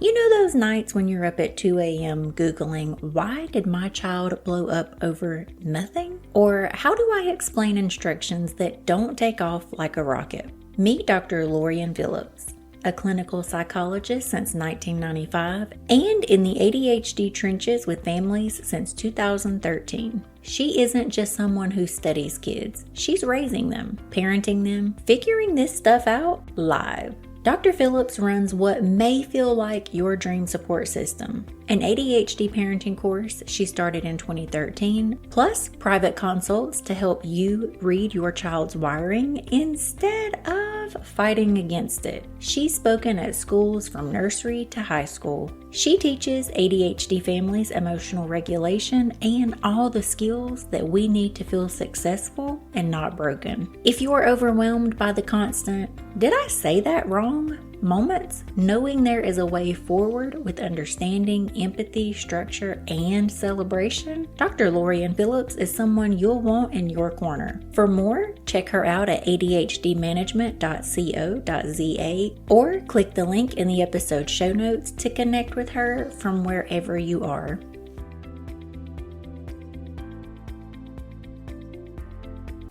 You know those nights when you're up at 2 a.m. Googling, why did my child blow up over nothing? Or how do I explain instructions that don't take off like a rocket? Meet Dr. Lorian Phillips, a clinical psychologist since 1995 and in the ADHD trenches with families since 2013. She isn't just someone who studies kids, she's raising them, parenting them, figuring this stuff out live. Dr. Phillips runs what may feel like your dream support system, an ADHD parenting course she started in 2013, plus private consults to help you read your child's wiring instead of fighting against it. She's spoken at schools from nursery to high school. She teaches ADHD families emotional regulation and all the skills that we need to feel successful and not broken. If you're overwhelmed by the constant, "Did I say that wrong?" moments, knowing there is a way forward with understanding, empathy, structure, and celebration, Dr. Lorian Phillips is someone you'll want in your corner. For more, check her out at adhdmanagement.co.za or click the link in the episode show notes to connect with her from wherever you are.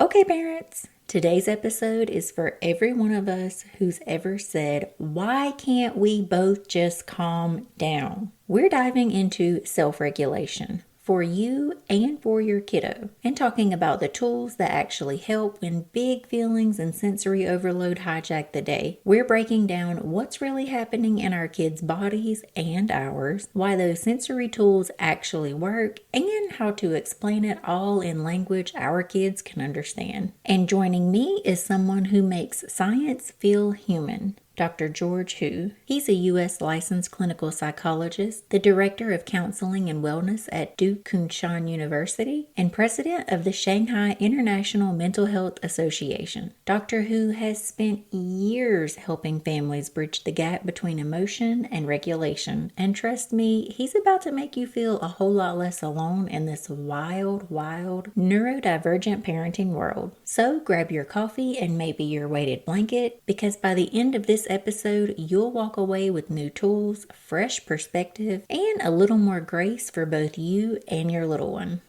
Okay, parents. Today's episode is for every one of us who's ever said, "Why can't we both just calm down?" We're diving into self-regulation for you and for your kiddo, and talking about the tools that actually help when big feelings and sensory overload hijack the day. We're breaking down what's really happening in our kids' bodies and ours, why those sensory tools actually work, and how to explain it all in language our kids can understand. And joining me is someone who makes science feel human. Dr. Geor. He's a U.S. licensed clinical psychologist, the director of counseling and wellness at Duke Kunshan University, and president of the Shanghai International Mental Health Association. Dr. Hu has spent years helping families bridge the gap between emotion and regulation, and trust me, he's about to make you feel a whole lot less alone in this wild, neurodivergent parenting world. So grab your coffee and maybe your weighted blanket, because by the end of this episode, you'll walk away with new tools, fresh perspective, and a little more grace for both you and your little one.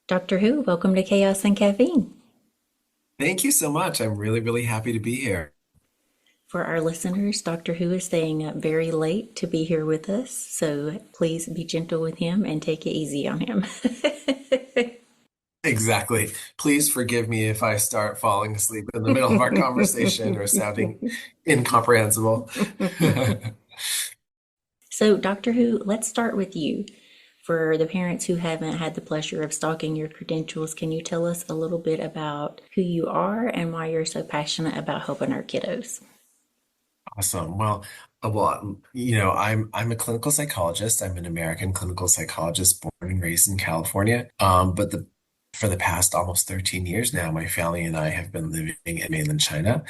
Dr. Hu, welcome to Chaos and Caffeine. Thank you so much. I'm really happy to be here. For our listeners, Dr. Hu is staying up very late to be here with us, so please be gentle with him and take it easy on him. Exactly. Please forgive me if I start falling asleep in the middle of our conversation or sounding incomprehensible. So, Dr. Hu, let's start with you. For the parents who haven't had the pleasure of stalking your credentials, can you tell us a little bit about who you are and why you're so passionate about helping our kiddos? Awesome. I'm a clinical psychologist. I'm an American clinical psychologist born and raised in California. But for the past almost 13 years now, my family and I have been living in mainland China,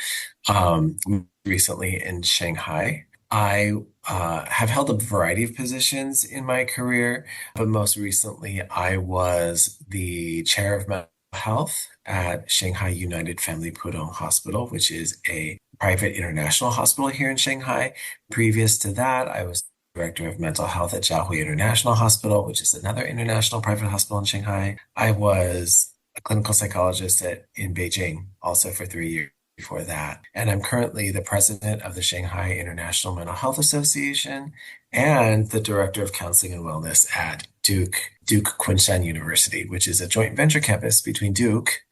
recently in Shanghai. I have held a variety of positions in my career, but most recently I was the chair of mental health at Shanghai United Family Pudong Hospital, which is a private international hospital here in Shanghai. Previous to that, I was director of mental health at Jiahui International Hospital, which is another international private hospital in Shanghai. I was a clinical psychologist in Beijing also for 3 years before that. And I'm currently the president of the Shanghai International Mental Health Association and the director of counseling and wellness at Duke Kunshan University, which is a joint venture campus between Duke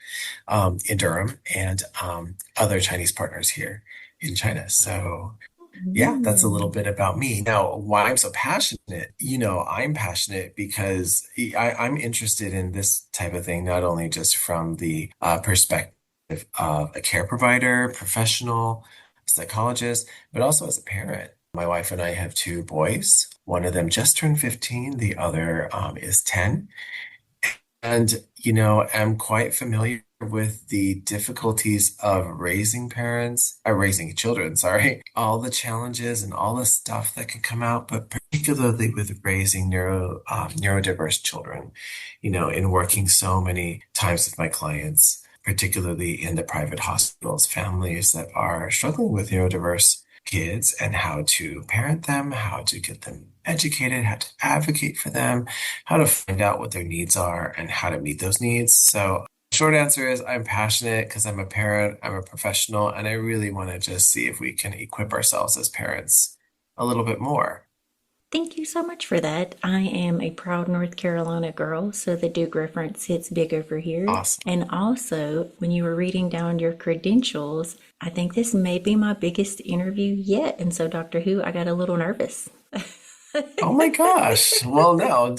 in Durham and other Chinese partners here in China. So yeah, that's a little bit about me. Now, why I'm so passionate, I'm passionate because I'm interested in this type of thing, not only just from the perspective of a care provider, professional, psychologist, but also as a parent. My wife and I have two boys. One of them just turned 15, the other is 10. And, I'm quite familiar with the difficulties of raising children, sorry, all the challenges and all the stuff that can come out, but particularly with raising neurodiverse children, in working so many times with my clients, particularly in the private hospitals, families that are struggling with neurodiverse kids and how to parent them, how to get them educated, how to advocate for them, how to find out what their needs are and how to meet those needs. So short answer is I'm passionate because I'm a parent, I'm a professional, and I really want to just see if we can equip ourselves as parents a little bit more. Thank you so much for that. I am a proud North Carolina girl, so the Duke reference hits big over here. Awesome. And also, when you were reading down your credentials, I think this may be my biggest interview yet. And so, Doctor Who, I got a little nervous. Oh my gosh. Well, no,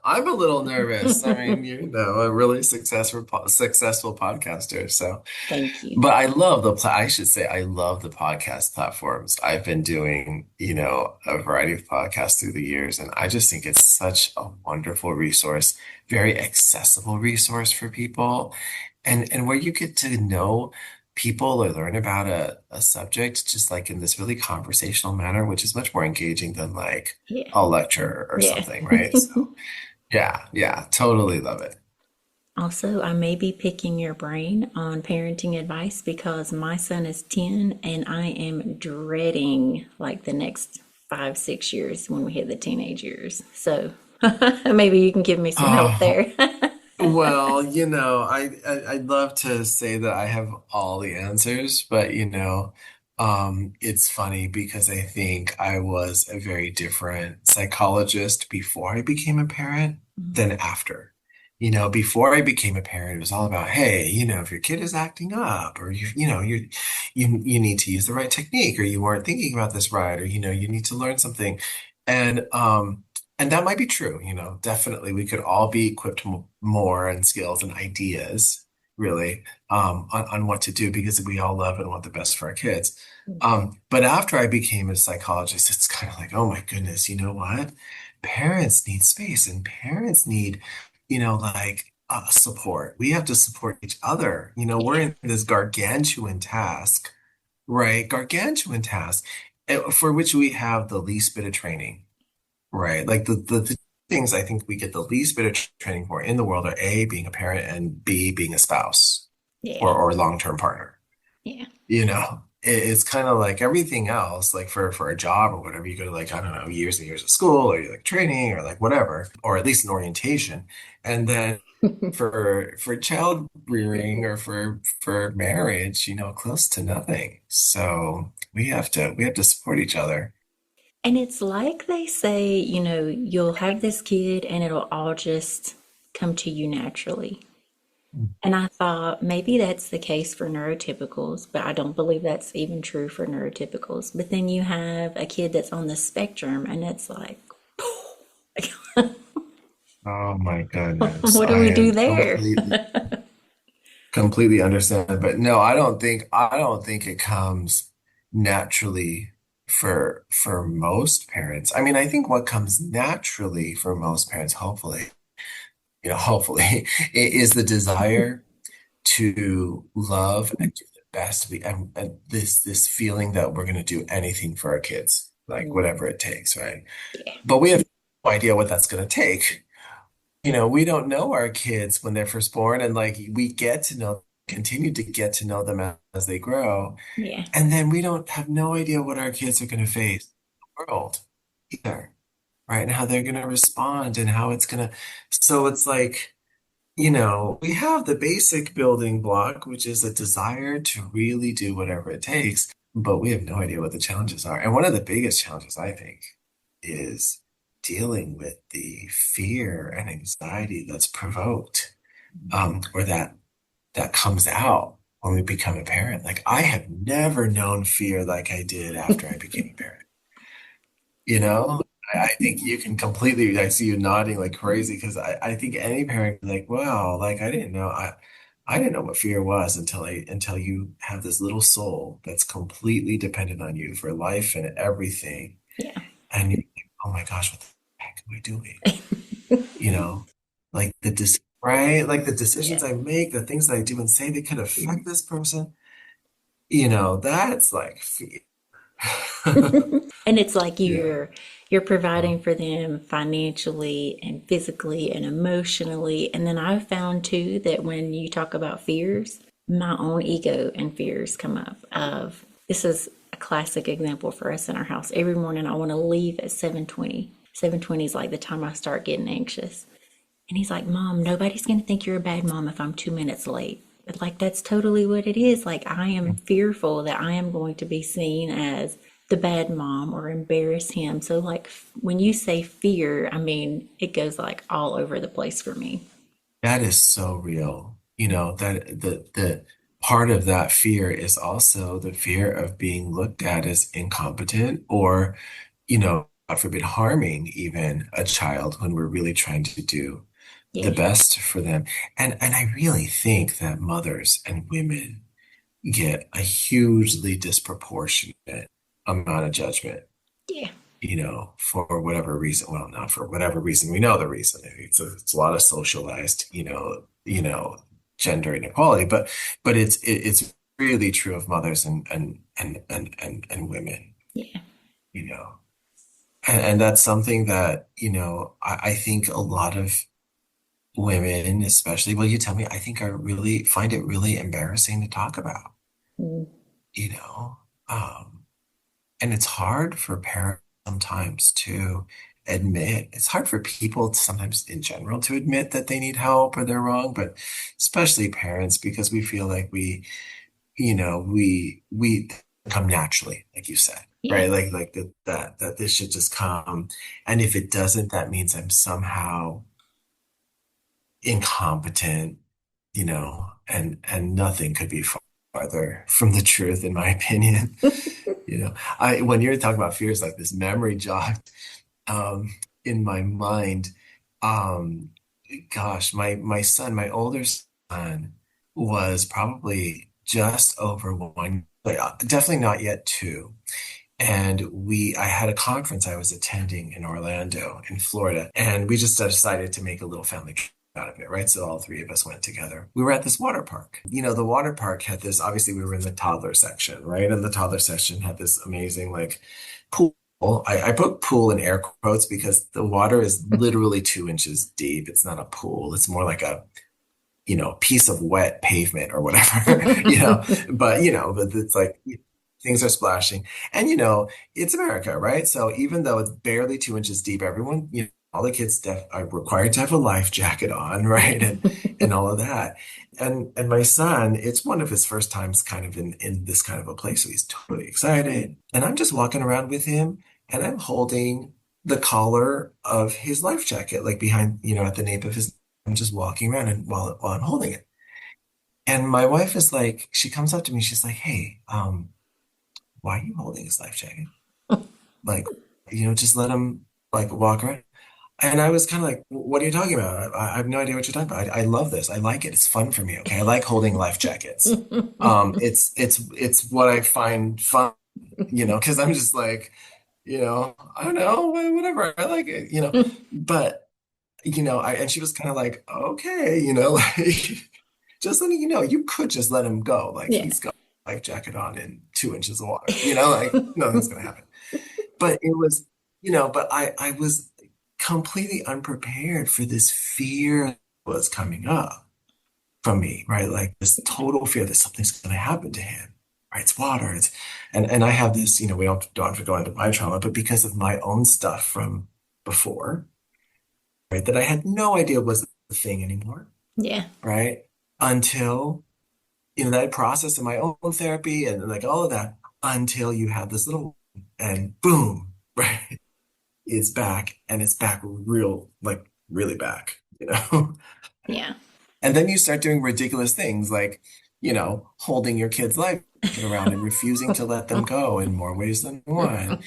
I'm a little nervous. I mean, a really successful podcaster. So, Thank you. but I should say I love the podcast platforms. I've been doing, a variety of podcasts through the years, and I just think it's such a wonderful resource, very accessible resource for people, and where you get to know people or learn about a subject just like in this really conversational manner, which is much more engaging than like Yeah. a lecture or Yeah. something, right? So yeah, yeah, totally love it. Also, I may be picking your brain on parenting advice because my son is 10 and I am dreading like the next 5, 6 years when we hit the teenage years. So maybe you can give me some help Oh, there. well, I'd love to say that I have all the answers, but it's funny because I think I was a very different psychologist before I became a parent than after. Before I became a parent, it was all about, hey, if your kid is acting up, or you need to use the right technique, or you weren't thinking about this right, or you need to learn something, and and that might be true, definitely we could all be equipped more in skills and ideas, really, on what to do because we all love and want the best for our kids. But after I became a psychologist, it's kind of like, oh my goodness, you know what? Parents need space and parents need, like support. We have to support each other. We're Yeah, in this gargantuan task, right? Gargantuan task for which we have the least bit of training. Right. Like the things I think we get the least bit of training for in the world are A, being a parent, and B, being a spouse yeah, or long-term partner. yeah, It's kind of like everything else, like for a job or whatever, you go to like, I don't know, years and years of school or you like training or like whatever, or at least an orientation. And then for child rearing or for marriage, close to nothing. So we have to support each other. and it's like they say, you'll have this kid and it'll all just come to you naturally. And I thought maybe that's the case for neurotypicals, but I don't believe that's even true for neurotypicals. But then you have a kid that's on the spectrum, and it's like, Oh my goodness. what do I we do am there? completely understand. But no, I don't think it comes naturally for most parents. I mean, I think what comes naturally for most parents, hopefully, is the desire to love and do the best and this feeling that we're gonna do anything for our kids, like whatever it takes, right? Yeah, But we have no idea what that's gonna take. We don't know our kids when they're first born, and like we continue to get to know them as they grow. yeah, And then we don't have no idea what our kids are going to face in the world either, right? And how they're going to respond and how it's going to. So it's like, we have the basic building block, which is a desire to really do whatever it takes, but we have no idea what the challenges are. And one of the biggest challenges, I think, is dealing with the fear and anxiety that's provoked, or that comes out when we become a parent. Like I have never known fear like I did after I became a parent. You know, I think you can completely, I see you nodding like crazy because I think any parent can be like, wow, like I didn't know what fear was until you have this little soul that's completely dependent on you for life and everything. yeah. And you're like, oh my gosh, what the heck am I doing? You know, like the decision right? Like the decisions Yeah. I make, the things that I do and say, they could affect this person. That's like fear. And it's like Yeah. you're providing for them financially and physically and emotionally. And then I've found too that when you talk about fears, my own ego and fears come up of this is a classic example for us in our house. Every morning I want to leave at 7:20. 7:20 is like the time I start getting anxious. And he's like, Mom, nobody's going to think you're a bad mom if I'm 2 minutes late. But like, that's totally what it is. Like, I am fearful that I am going to be seen as the bad mom or embarrass him. So, like, when you say fear, I mean, it goes like all over the place for me. That is so real. That the part of that fear is also the fear of being looked at as incompetent or, God forbid, harming even a child when we're really trying to do the Yeah. best for them. And I really think that mothers and women get a hugely disproportionate amount of judgment, Yeah. for whatever reason. Well, not for whatever reason. We know the reason. It's a lot of socialized, gender inequality, but it's really true of mothers and women, Yeah. you know. And that's something that, I think a lot of women, especially, well, you tell me, I think I really find it really embarrassing to talk about, Mm. you know. Um, And it's hard for parents sometimes to admit, it's hard for people sometimes in general to admit that they need help or they're wrong, but especially parents because we feel like we come naturally, like you said, Yeah. right? Like that this should just come. And if it doesn't, that means I'm somehow incompetent, and nothing could be farther from the truth, in my opinion. I when you're talking about fears, like this memory jogged um in my mind. Um, gosh, my older son was probably just over one, but definitely not yet two. And I had a conference I was attending in Orlando, in Florida, and we just decided to make a little family trip out of it, right? So all three of us went together. We were at this water park. The water park had this, obviously we were in the toddler section, right? And the toddler section had this amazing like pool. I put pool in air quotes because the water is literally 2 inches deep. It's not a pool. It's more like a piece of wet pavement or whatever, but it's like things are splashing. And it's America, right? So even though it's barely 2 inches deep, everyone, all the kids are required to have a life jacket on, Yeah. right? And all of that. And my son, it's one of his first times kind of in this kind of a place. So he's totally excited. And I'm just walking around with him and I'm holding the collar of his life jacket, like behind, at the nape of his. I'm just walking around and while I'm holding it. And my wife is like, she comes up to me, she's like, "Hey, why are you holding his life jacket? Like, just let him like walk around." And I was kind of like, "What are you talking about? I have no idea what you're talking about. I love this. I like it. It's fun for me. Okay. I like holding life jackets. It's what I find fun, because I'm just like, I don't know, whatever. I like it, but and she was kind of like, okay, like just letting you know, you could just let him go. Like Yeah. he's got a life jacket on in 2 inches of water, like nothing's gonna happen. But it was, but I was completely unprepared for this fear that was coming up from me, right? Like this total fear that something's gonna happen to him. Right, it's water. And I have this, we don't have to go into my trauma, but because of my own stuff from before, right, that I had no idea was the thing anymore, Yeah. right? Until, that process in my own therapy and like all of that, until you have this little and boom, right? It's back and it's back real, like really back, Yeah. And then you start doing ridiculous things like, holding your kid's life around and refusing to let them go in more ways than one.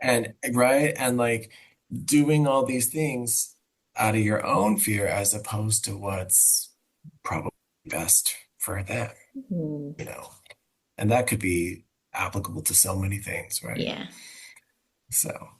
And right. And like doing all these things out of your own fear as opposed to what's probably best for them, Mm. you know. And that could be applicable to so many things, right? Yeah. So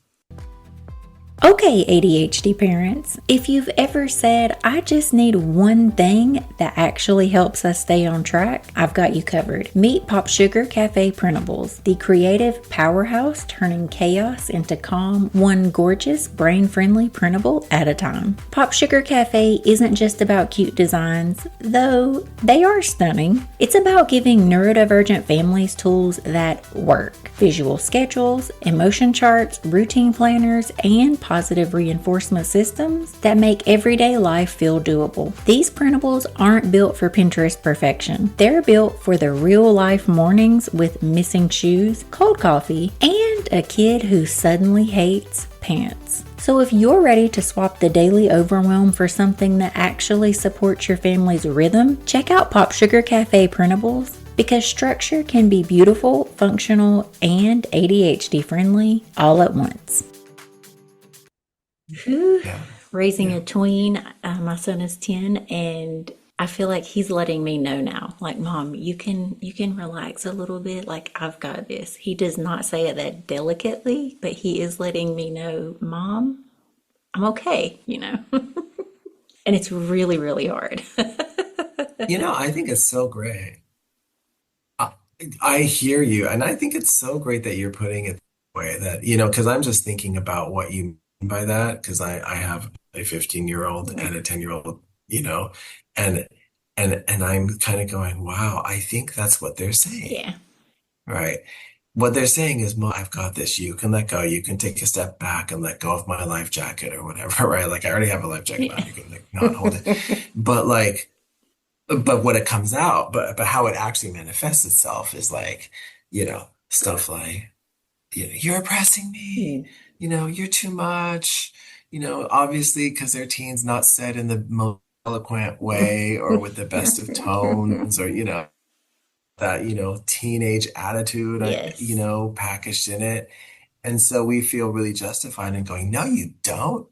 Okay, ADHD parents, if you've ever said, I just need one thing that actually helps us stay on track, I've got you covered. Meet Pop Sugar Cafe Printables, the creative powerhouse turning chaos into calm, one gorgeous, brain friendly printable at a time. Pop Sugar Cafe isn't just about cute designs, though they are stunning. It's about giving neurodivergent families tools that work: visual schedules, emotion charts, routine planners, and positive reinforcement systems that make everyday life feel doable. These printables aren't built for Pinterest perfection. They're built for the real life mornings with missing shoes, cold coffee, and a kid who suddenly hates pants. So if you're ready to swap the daily overwhelm for something that actually supports your family's rhythm, check out Pop Sugar Cafe Printables, because structure can be beautiful, functional, and ADHD friendly all at once. Whew. Yeah. Raising Yeah. a tween, my son is 10, and I feel like he's letting me know now. Like, Mom, you can relax a little bit. Like, I've got this. He does not say it that delicately, but he is letting me know, Mom, I'm okay. And it's really, really hard. I think it's so great. I, I hear you, and I think it's so great that you're putting it that way that, because I'm just thinking about what you mean by that, because I have a 15-year-old and a 10-year-old, you know, and and I'm kind of going, wow, I think that's what they're saying, Yeah. right? What they're saying is, Mom, I've got this. You can let go. You can take a step back and let go of my life jacket or whatever, right? Like I already have a life jacket Yeah. on. You can like not hold it. But like, but what it comes out, but how it actually manifests itself is like, stuff like, you're oppressing me, Hmm. you're too much, obviously because they're teens, not said in the most eloquent way or with the best of tones or, that, teenage attitude, Yes. packaged in it. And so we feel really justified in going, no, you don't,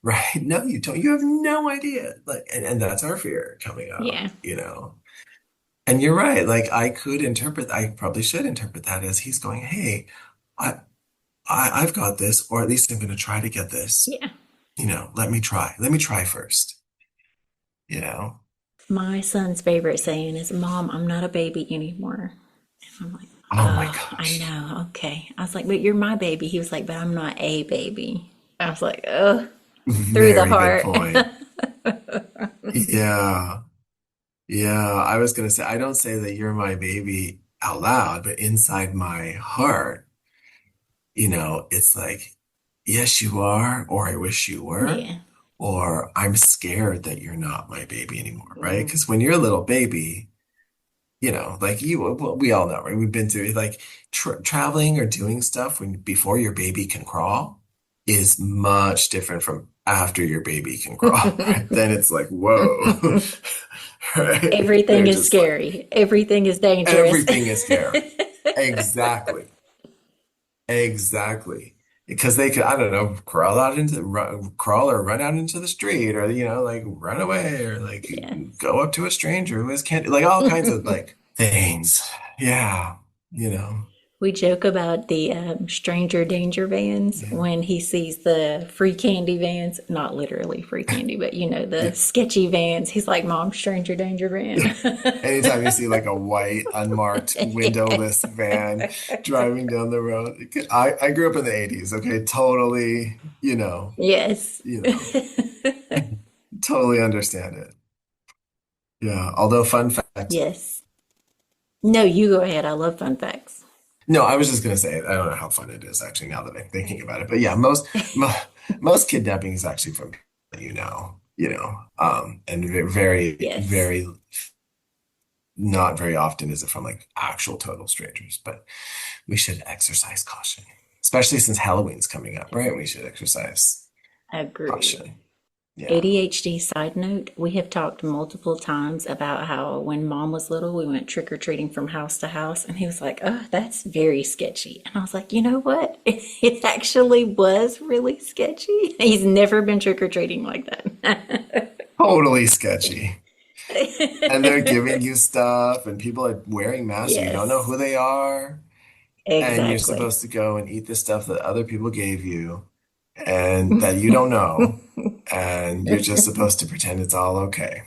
right? No, you don't. You have no idea. Like, and that's our fear coming Yeah. out. And you're right. Like I probably should interpret that as he's going, hey, I, I've got this, or at least I'm going to try to get this. Yeah. Let me try. Let me try first, you know? My son's favorite saying is, Mom, I'm not a baby anymore. And I'm like, Oh my oh, I gosh. know. Okay. I was like, but you're my baby. He was like, but I'm not a baby. I was like, oh, through the Very good heart. point. Yeah. Yeah. I was going to say, I don't say that you're my baby out loud, but inside my heart, it's like, yes, you are, or I wish you were, Yeah. or I'm scared that you're not my baby anymore, right? Mm, Because when you're a little baby, like well, we all know, right? We've been through like traveling or doing stuff when before your baby can crawl is much different from after your baby can crawl, right? Then it's like, whoa, right? Everything They're is just like, scary. Everything is dangerous. everything is scary. Exactly. Exactly. Because they could, I don't know, crawl or run out into the street or, like run away or like Yeah. go up to a stranger who has candy, like all kinds of like things. Yeah. You know, We joke about the stranger danger vans yeah. when he sees the free candy vans, not literally free candy, but the Yeah. sketchy vans. He's like, Mom, stranger danger Yeah. van. Anytime you see like a white, unmarked, windowless Yes. van driving down the road. I grew up in the 80s, okay? Totally, Yes. you know, totally understand it. Yeah. Although fun fact. Yes. No, you go ahead. I love fun facts. No, I was just gonna say I don't know how fun it is actually now that I'm thinking about it. But yeah, most kidnapping is actually from people that and very, Yes. very not very often is it from like actual total strangers. But we should exercise caution, especially since Halloween's coming up, right? We Agreed. should exercise Agreed. caution. Yeah. ADHD side note, we have talked multiple times about how when Mom was little, we went trick or treating from house to house, and he was like, oh, that's very sketchy. And I was like, you know what? It actually was really sketchy. He's never been trick or treating like that. Totally sketchy. And they're giving you stuff, and people are wearing masks, and you don't know Yes, who they are. And you're exactly. supposed to go and eat the stuff that other people gave you. and that you don't know, and you're just supposed to pretend it's all okay.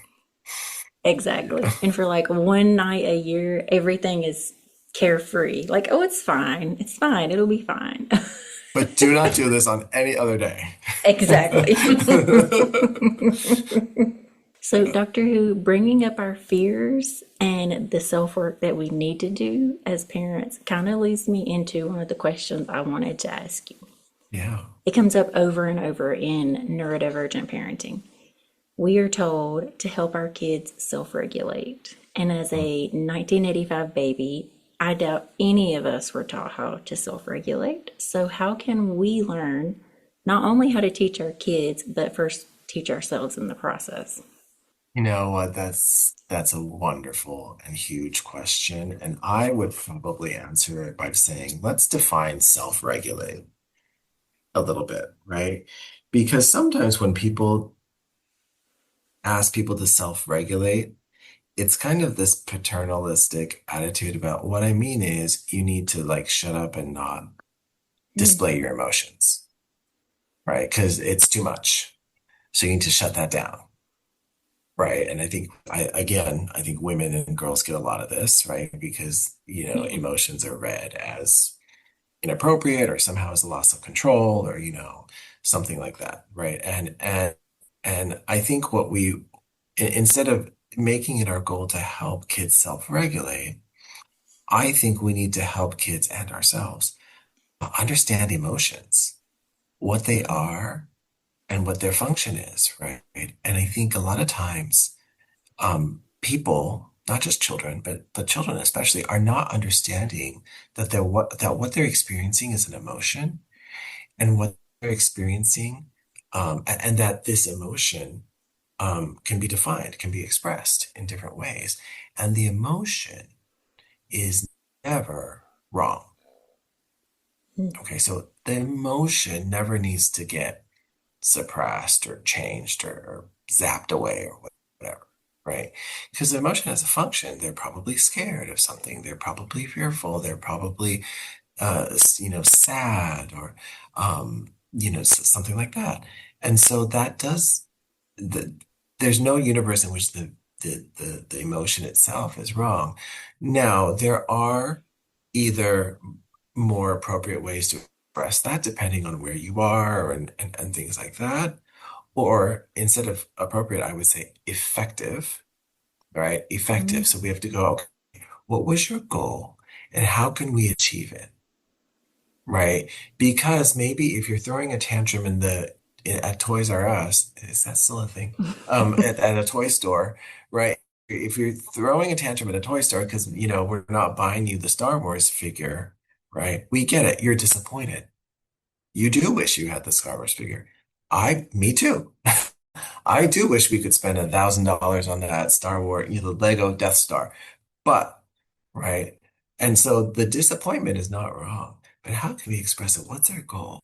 Exactly. And for like one night a year, everything is carefree. Like, oh, it's fine. It's fine. It'll be fine. But do not do this on any other day. Exactly. So, Doctor Who, bringing up our fears and the self work that we need to do as parents kind of leads me into one of the questions I wanted to ask you. Yeah. It comes up over and over in neurodivergent parenting. We are told to help our kids self regulate. And as a 1985 baby, I doubt any of us were taught how to self regulate. So, how can we learn not only how to teach our kids, but first teach ourselves in the process? You know what? That's a wonderful and huge question, and I would probably answer it by saying, let's define self-regulate a little bit, right? Because sometimes when people ask people to self-regulate, it's kind of this paternalistic attitude about what I mean is you need to like shut up and not display your emotions, right? Because it's too much. So you need to shut that down. Right. And I think I think women and girls get a lot of this, right? Because, emotions are read as inappropriate or somehow as a loss of control or, something like that. Right. And I think instead of making it our goal to help kids self-regulate, I think we need to help kids and ourselves understand emotions, what they are and what their function is, right? And I think a lot of times, people, not just children, but children especially, are not understanding that what they're experiencing is an emotion, and what they're experiencing, and that this emotion, can be defined, can be expressed in different ways, and the emotion is never wrong. Okay, so the emotion never needs to get suppressed or changed or zapped away or whatever, right? Because the emotion has a function. They're probably scared of something. They're probably fearful. They're probably, sad or, something like that. And so that does the, there's no universe in which the emotion itself is wrong. Now, there are either more appropriate ways to express that depending on where you are and things like that. Or instead of appropriate, I would say effective, right? Effective. So we have to go, okay, what was your goal and how can we achieve it? Right? Because maybe if you're throwing a tantrum at Toys R Us, is that still a thing? At a toy store, right? If you're throwing a tantrum at a toy store because we're not buying you the Star Wars figure, right? We get it. You're disappointed. You do wish you had the Star Wars figure. Me too. I do wish we could spend $1,000 on that Star Wars, the Lego Death Star. But, right? And so the disappointment is not wrong. But how can we express it? What's our goal?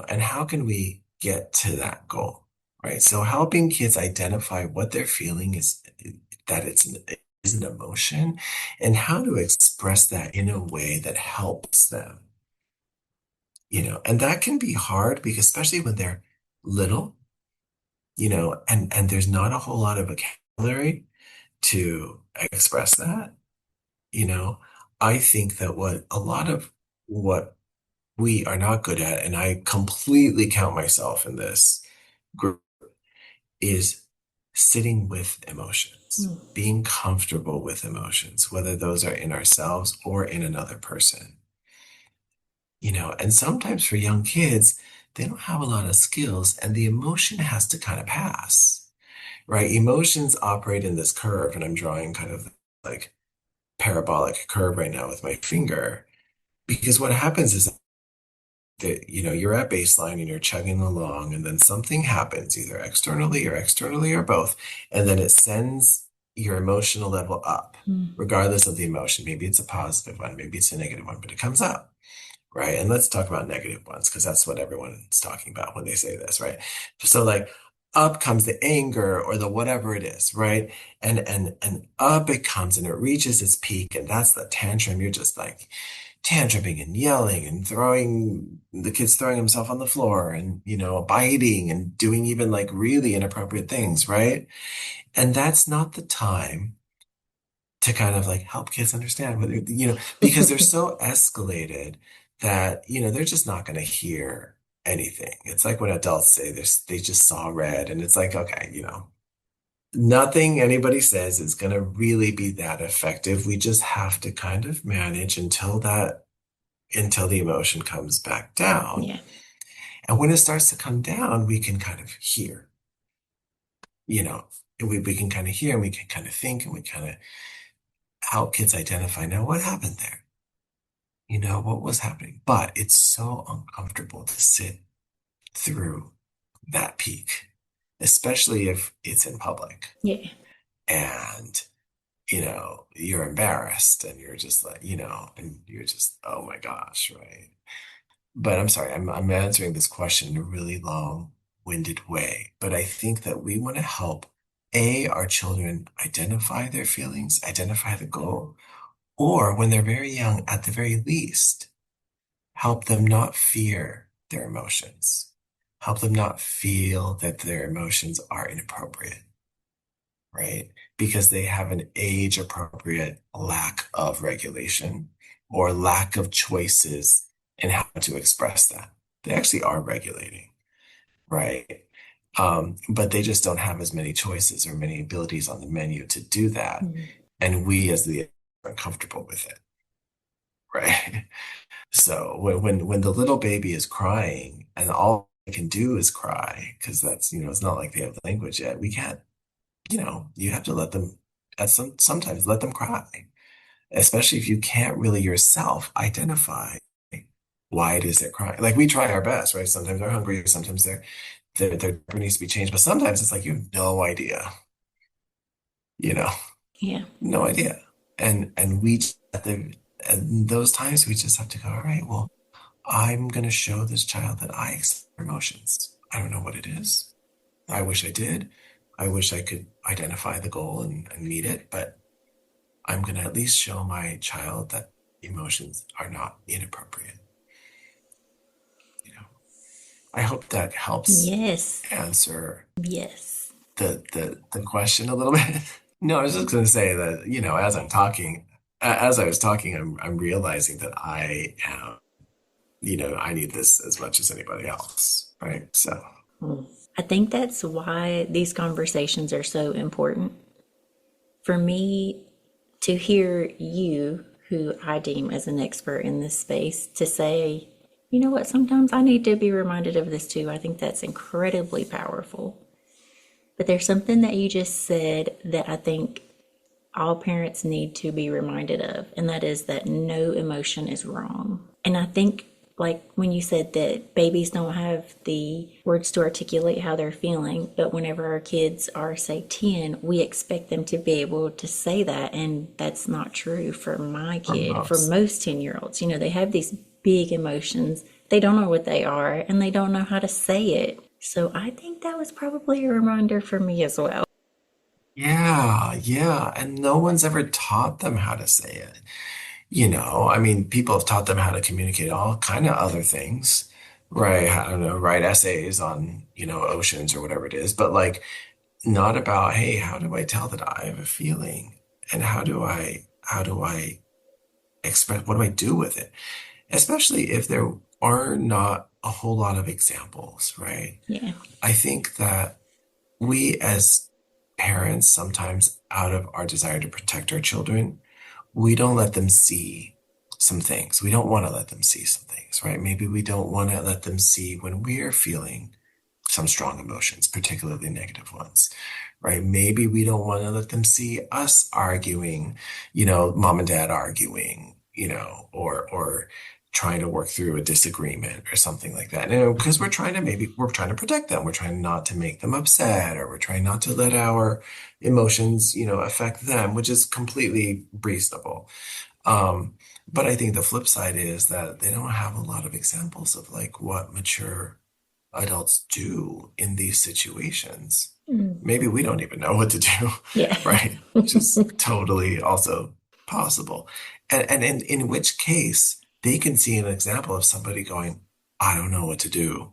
And how can we get to that goal? Right? So helping kids identify what they're feeling that it is an emotion and how to express that in a way that helps them. And that can be hard because especially when they're little, and there's not a whole lot of vocabulary to express that, you know, I think that what a lot of what we are not good at, and I completely count myself in this group, is sitting with emotions, being comfortable with emotions, whether those are in ourselves or in another person. And sometimes for young kids, they don't have a lot of skills and the emotion has to kind of pass, right? Emotions operate in this curve, and I'm drawing kind of like parabolic curve right now with my finger, because what happens is that, you're at baseline and you're chugging along, and then something happens either externally or both, and then it sends your emotional level up, regardless of the emotion. Maybe it's a positive one, maybe it's a negative one, but it comes up. Right. And let's talk about negative ones because that's what everyone's talking about when they say this, right? So like up comes the anger or the whatever it is, right? And up it comes and it reaches its peak, and that's the tantrum. You're just like, tantruming and yelling and throwing the kids throwing himself on the floor and, biting and doing even like really inappropriate things, right? And that's not the time to kind of like help kids understand whether, because they're so escalated that, they're just not going to hear anything. It's like when adults say they just saw red and it's like, okay, nothing anybody says is going to really be that effective. We just have to kind of manage until the emotion comes back down. Yeah. And when it starts to come down, we can kind of hear, you know, we can kind of hear and we can kind of think and we kind of help kids identify now what happened there, what was happening. But it's so uncomfortable to sit through that peak, especially if it's in public Yeah. and, you're embarrassed and you're just like, and you're just, oh my gosh, right? But I'm sorry, I'm answering this question in a really long-winded way. But I think that we want to help our children identify their feelings, identify the goal, or when they're very young, at the very least, help them not fear their emotions. Help them not feel that their emotions are inappropriate, right? Because they have an age-appropriate lack of regulation or lack of choices in how to express that. They actually are regulating, right? But they just don't have as many choices or many abilities on the menu to do that. Mm. And we as the are comfortable with it, right? So when the little baby is crying and all they can do is cry, because that's, it's not like they have language yet, we can't, you have to let them, sometimes let them cry, especially if you can't really yourself identify why it is they're crying. Like we try our best, right? Sometimes they're hungry, sometimes their diaper needs to be changed, but sometimes it's like you have no idea, you know, Yeah. no idea. And we at the and those times we just have to go, all right, well, I'm gonna show this child that I accept emotions. I don't know what it is. I wish I did. I wish I could identify the goal and meet it, but I'm gonna at least show my child that emotions are not inappropriate. You know, I hope that helps Yes. answer Yes. the question a little bit. No, I was just going to say that, as I'm talking, as I was talking, I'm realizing that I am, I need this as much as anybody else, right? So, Mm. I think that's why these conversations are so important. For me to hear you, who I deem as an expert in this space, to say, you know what, sometimes I need to be reminded of this too. I think that's incredibly powerful. But there's something that you just said that I think all parents need to be reminded of, and that is that no emotion is wrong. And I think, like when you said that babies don't have the words to articulate how they're feeling, but whenever our kids are, say, 10, we expect them to be able to say that. And that's not true for my for kid, for most, most 10-year-olds. They have these big emotions, they don't know what they are, and they don't know how to say it. So I think that was probably a reminder for me as well. yeah, yeah. And no one's ever taught them how to say it. I mean, people have taught them how to communicate all kind of other things, right? I don't know, write essays on, oceans or whatever it is, but like not about, hey, how do I tell that I have a feeling? And how do I express, what do I do with it? Especially if there are not a whole lot of examples, right? Yeah. I think that we as parents, sometimes out of our desire to protect our children, we don't let them see some things. We don't want to let them see some things, right? Maybe we don't want to let them see when we're feeling some strong emotions, particularly negative ones, right? Maybe we don't want to let them see us arguing, mom and dad arguing, or trying to work through a disagreement or something like that. Because we're trying to protect them. We're trying not to make them upset, or we're trying not to let our emotions, affect them, which is completely reasonable. Um, but I think the flip side is that they don't have a lot of examples of like what mature adults do in these situations. Mm. Maybe we don't even know what to do, Yeah. right? Which is totally also possible. And in which case, they can see an example of somebody going, I don't know what to do,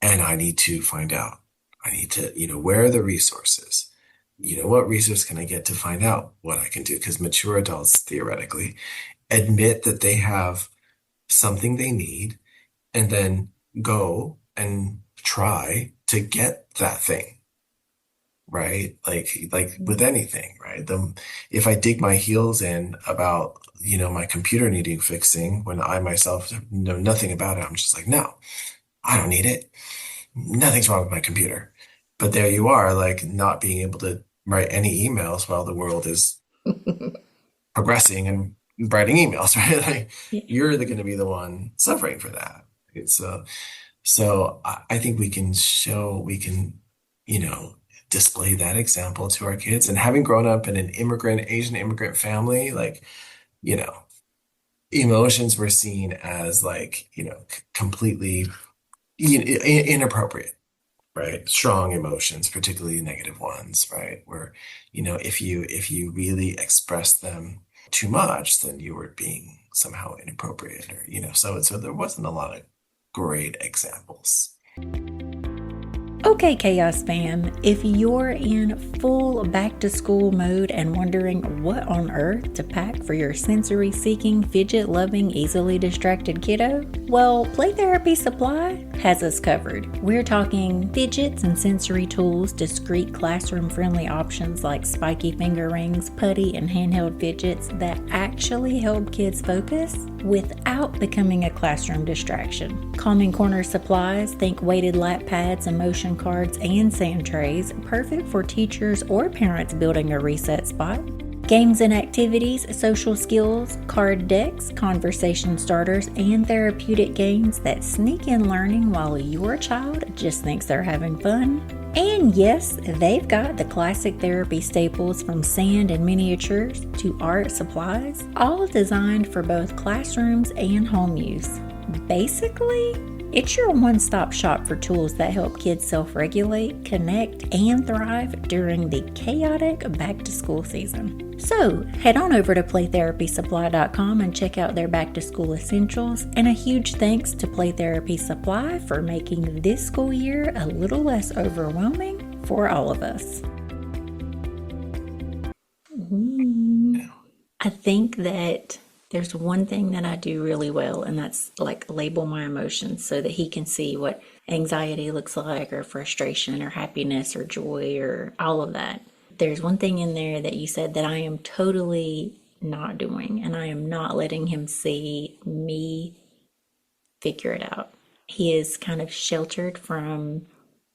and I need to find out. I need to, where are the resources? What resource can I get to find out what I can do? Because mature adults theoretically admit that they have something they need and then go and try to get that thing, right? Like with anything, right? If I dig my heels in about, my computer needing fixing when I myself know nothing about it, I'm just like, no, I don't need it. Nothing's wrong with my computer. But there you are, like not being able to write any emails while the world is progressing and writing emails, right? Like Yeah. you're going to be the one suffering for that. Right? So I think we can, you know, display that example to our kids. And having grown up in an Asian immigrant family, like, you know, emotions were seen as like, completely inappropriate, right? Strong emotions, particularly negative ones, right? Where, if you really express them too much, then you were being somehow inappropriate or, so there wasn't a lot of great examples. Okay, Chaos fam, if you're in full back to school mode and wondering what on earth to pack for your sensory seeking, fidget loving, easily distracted kiddo, well, Play Therapy Supply has us covered. We're talking fidgets and sensory tools, discreet classroom friendly options like spiky finger rings, putty, and handheld fidgets that actually help kids focus without becoming a classroom distraction. Calming corner supplies, think weighted lap pads, emotion cards, and sand trays, perfect for teachers or parents building a reset spot. Games and activities, social skills, card decks, conversation starters, and therapeutic games that sneak in learning while your child just thinks they're having fun. And yes, they've got the classic therapy staples from sand and miniatures to art supplies, all designed for both classrooms and home use. Basically, it's your one-stop shop for tools that help kids self-regulate, connect, and thrive during the chaotic back-to-school season. So, head on over to playtherapysupply.com and check out their back-to-school essentials, and a huge thanks to Play Therapy Supply for making this school year a little less overwhelming for all of us. I think that there's one thing that I do really well, and that's like label my emotions so that he can see what anxiety looks like, or frustration, or happiness, or joy, or all of that. There's one thing in there that you said that I am totally not doing, and I am not letting him see me figure it out. He is kind of sheltered from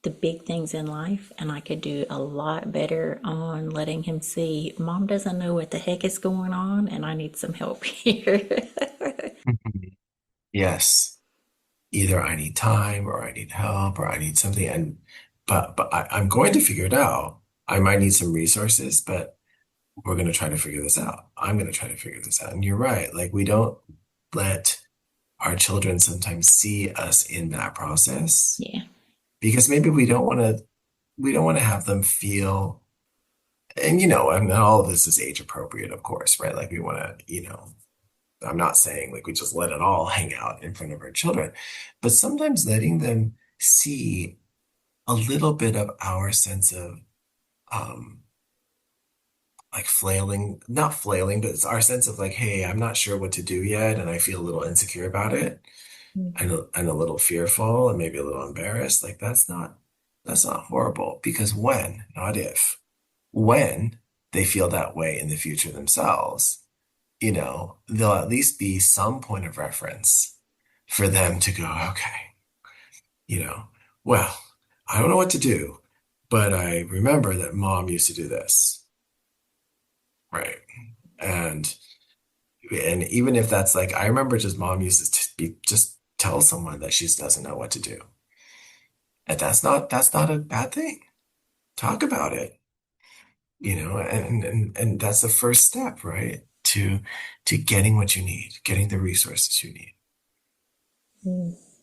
the big things in life, and I could do a lot better on letting him see mom doesn't know what the heck is going on, and I need some help here. Mhm. Yes. Either I need time or I need help or I need something. But I'm going to figure it out. I might need some resources, but we're going to try to figure this out. I'm going to try to figure this out. And you're right. Like we don't let our children sometimes see us in that process Yeah. because maybe we don't want to have them feel, and and all of this is age appropriate, of course, right? Like we want to, I'm not saying like we just let it all hang out in front of our children, but sometimes letting them see a little bit of our sense of um like flailing, not flailing, but it's our sense of like, hey, I'm not sure what to do yet, and I feel a little insecure about it, and a little fearful, and maybe a little embarrassed. Like that's not horrible because not if, when they feel that way in the future themselves, there'll at least be some point of reference for them to go, okay, you know, well, I don't know what to do, but I remember that mom used to do this, right? And and even if that's like, I remember just mom used to be just tell someone that she doesn't know what to do, and that's not a bad thing. Talk about it, and that's the first step, right? To getting what you need, getting the resources you need.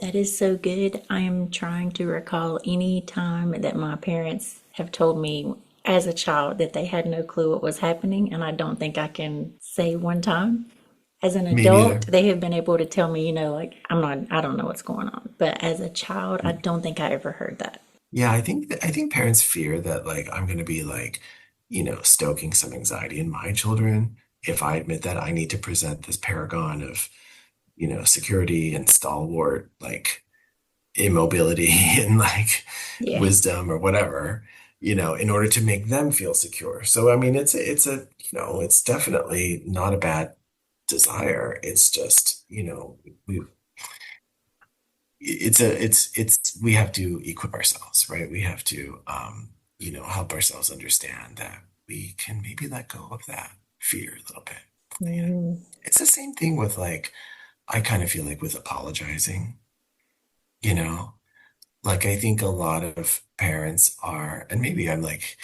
That is so good. I am trying to recall any time that my parents have told me as a child that they had no clue what was happening, and I don't think I can say one time. As an Me adult, neither. they have been able to tell me, like, I don't know what's going on. But as a child, I don't think I ever heard that. Yeah, I think parents fear that like I'm going to be like, stoking some anxiety in my children if I admit that I need to present this paragon of, security and stalwart like immobility and like Yeah. wisdom or whatever, in order to make them feel secure. So I mean, it's definitely not a bad desire. It's just, we we have to equip ourselves, right? We have to help ourselves understand that we can maybe let go of that fear a little bit. And Mm, it's the same thing with like I kind of feel like with apologizing, you know? Like I think a lot of parents are, and maybe I'm like,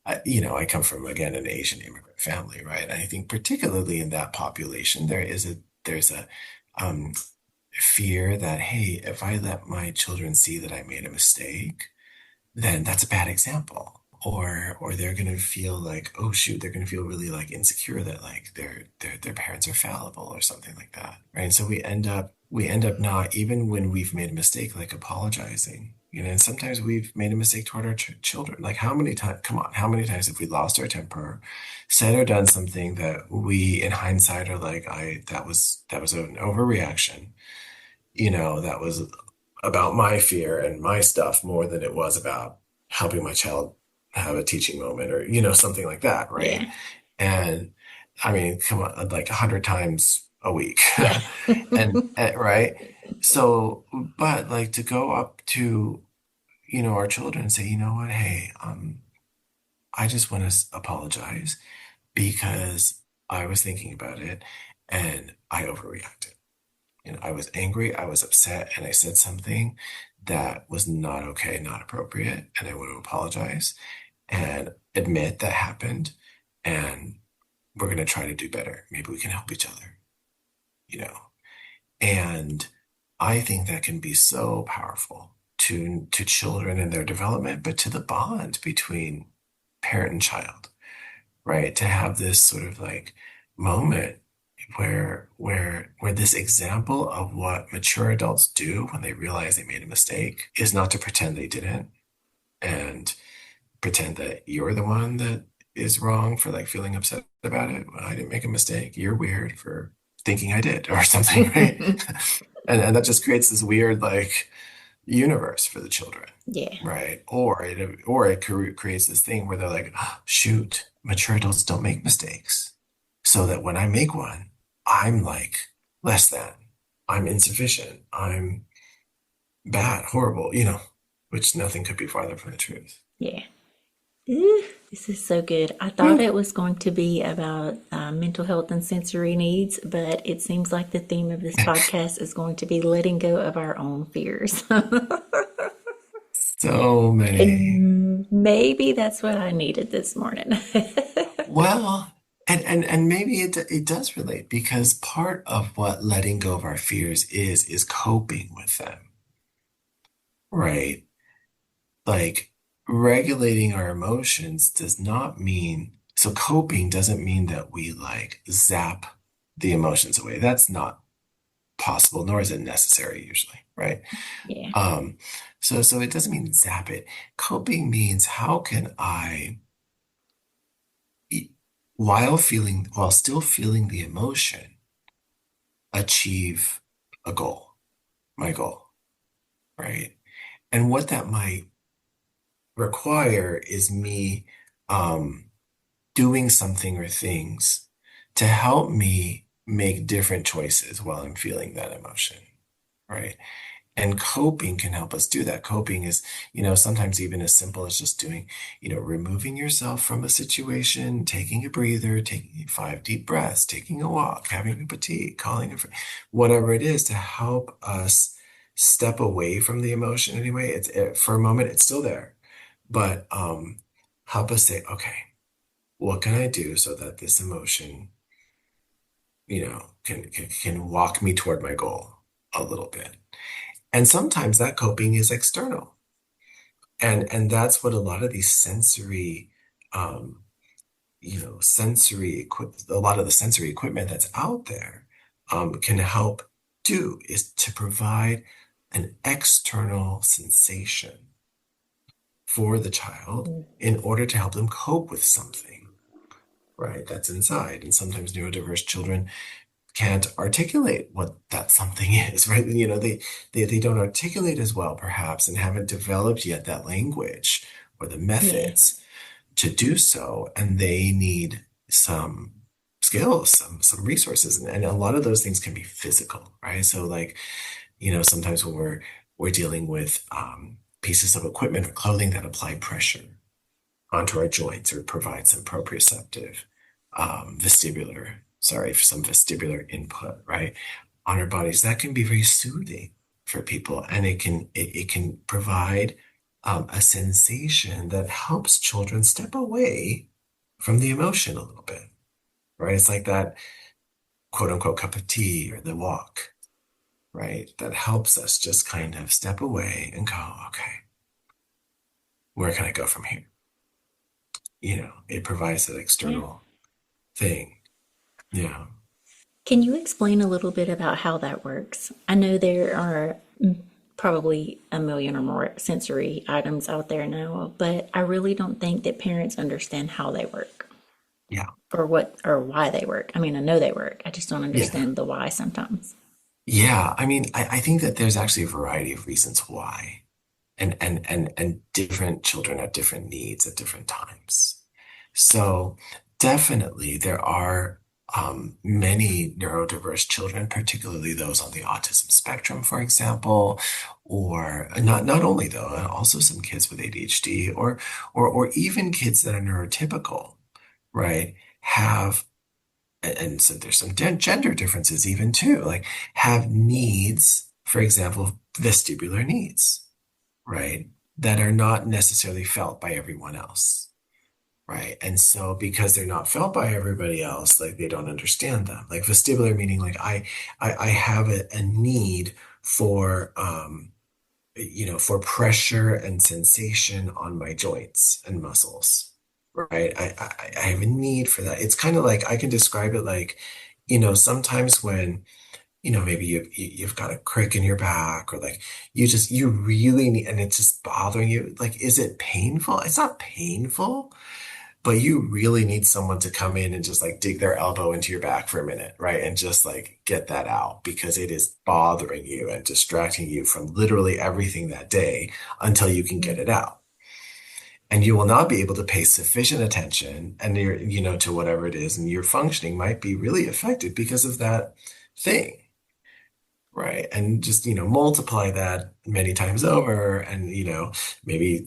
I come from again an Asian immigrant family, right? And I think particularly in that population, there's a um, fear that hey, if I let my children see that I made a mistake, then that's a bad example. Or they're gonna feel like, oh shoot, they're gonna feel really like insecure that like their parents are fallible or something like that. Right. So we end up not even when we've made a mistake, like apologizing. And sometimes we've made a mistake toward our children. Like how many times, come on, how many times have we lost our temper, said or done something that we in hindsight are like, that was an overreaction, that was about my fear and my stuff more than it was about helping my child have a teaching moment or, something like that, right? yeah. And I mean, come on, like 100 times a week. Yeah. And right. So, but like to go up to, our children and say, you know what, hey, I just want to apologize because I was thinking about it and I overreacted. I was angry, I was upset, and I said something that was not okay, not appropriate, and I want to apologize and admit that happened. And we're going to try to do better. Maybe we can help each other, you know. And I think that can be so powerful to children and their development, but to the bond between parent and child, right? To have this sort of like moment where this example of what mature adults do when they realize they made a mistake is not to pretend they didn't and pretend that you're the one that is wrong for like feeling upset about it. Well, I didn't make a mistake. You're weird for thinking I did or something, right? And that just creates this weird like universe for the children, Yeah. right? Or it creates this thing where they're like, "Oh, shoot, mature adults don't make mistakes. So that when I make one, I'm like less than, I'm insufficient, I'm bad, horrible, which nothing could be farther from the truth." Yeah. Ooh, this is so good. I thought Whew. it was going to be about mental health and sensory needs, but it seems like the theme of this podcast is going to be letting go of our own fears. So many. And maybe that's what I needed this morning. Well, and maybe it does relate because part of what letting go of our fears is coping with them, right? Like regulating our emotions does not mean, so coping doesn't mean that we like zap the emotions away. That's not possible, nor is it necessary usually, right? Yeah. Um, so it doesn't mean zap it. Coping means how can I, e- while still feeling the emotion, achieve a goal, my goal, right? And what that might require is me doing something or things to help me make different choices while I'm feeling that emotion, right? And coping can help us do that. Coping is, sometimes even as simple as just doing, removing yourself from a situation, taking a breather, taking 5 deep breaths, taking a walk, having a cup of tea, calling a friend, whatever it is to help us step away from the emotion anyway. For a moment, it's still there, but help us say, okay, what can I do so that this emotion, can walk me toward my goal a little bit? And sometimes that coping is external. And that's what a lot of these um, sensory a lot of the sensory equipment that's out there, can help do is to provide an external sensation for the child in order to help them cope with something, right? That's inside. And sometimes neurodiverse children can't articulate what that something is, right? They don't articulate as well, perhaps, and haven't developed yet that language or the Yeah. methods to do so, and they need some skills, some resources, and a lot of those things can be physical, right? So, like, sometimes when we're dealing with pieces of equipment or clothing that apply pressure onto our joints or provide some proprioceptive some vestibular input, right, on our bodies, that can be very soothing for people, and it can provide a sensation that helps children step away from the emotion a little bit, right? It's like that quote unquote cup of tea or the walk, right? That helps us just kind of step away and go, okay, where can I go from here? It provides that Yeah. external thing. Yeah. Can you explain a little bit about how that works? I know there are probably a million or more sensory items out there now, but I really don't think that parents understand how they work Yeah. or what or why they work. I mean, I know they work. I just don't Yeah. understand the why sometimes. Yeah. I mean, I think that there's actually a variety of reasons why. And different children have different needs at different times. So definitely there are many neurodiverse children, particularly those on the autism spectrum, for example, or not only though, also some kids with ADHD or even kids that are neurotypical, right? Have and so there's some gender differences even too, like have needs, for example, vestibular needs, right? That are not necessarily felt by everyone else, right? And so because they're not felt by everybody else, like they don't understand them. Like vestibular meaning like I have a need for for pressure and sensation on my joints and muscles, right? I have a need for that. It's kind of like I can describe it like, sometimes when maybe you've got a crick in your back or like you really need and it's just bothering you. Like, is it painful? It's not painful, but you really need someone to come in and just like dig their elbow into your back for a minute, right? And just like get that out because it is bothering you and distracting you from literally everything that day until you can get it out. And you will not be able to pay sufficient attention and to whatever it is, and your functioning might be really affected because of that thing. Right. And just, multiply that many times over. And, maybe,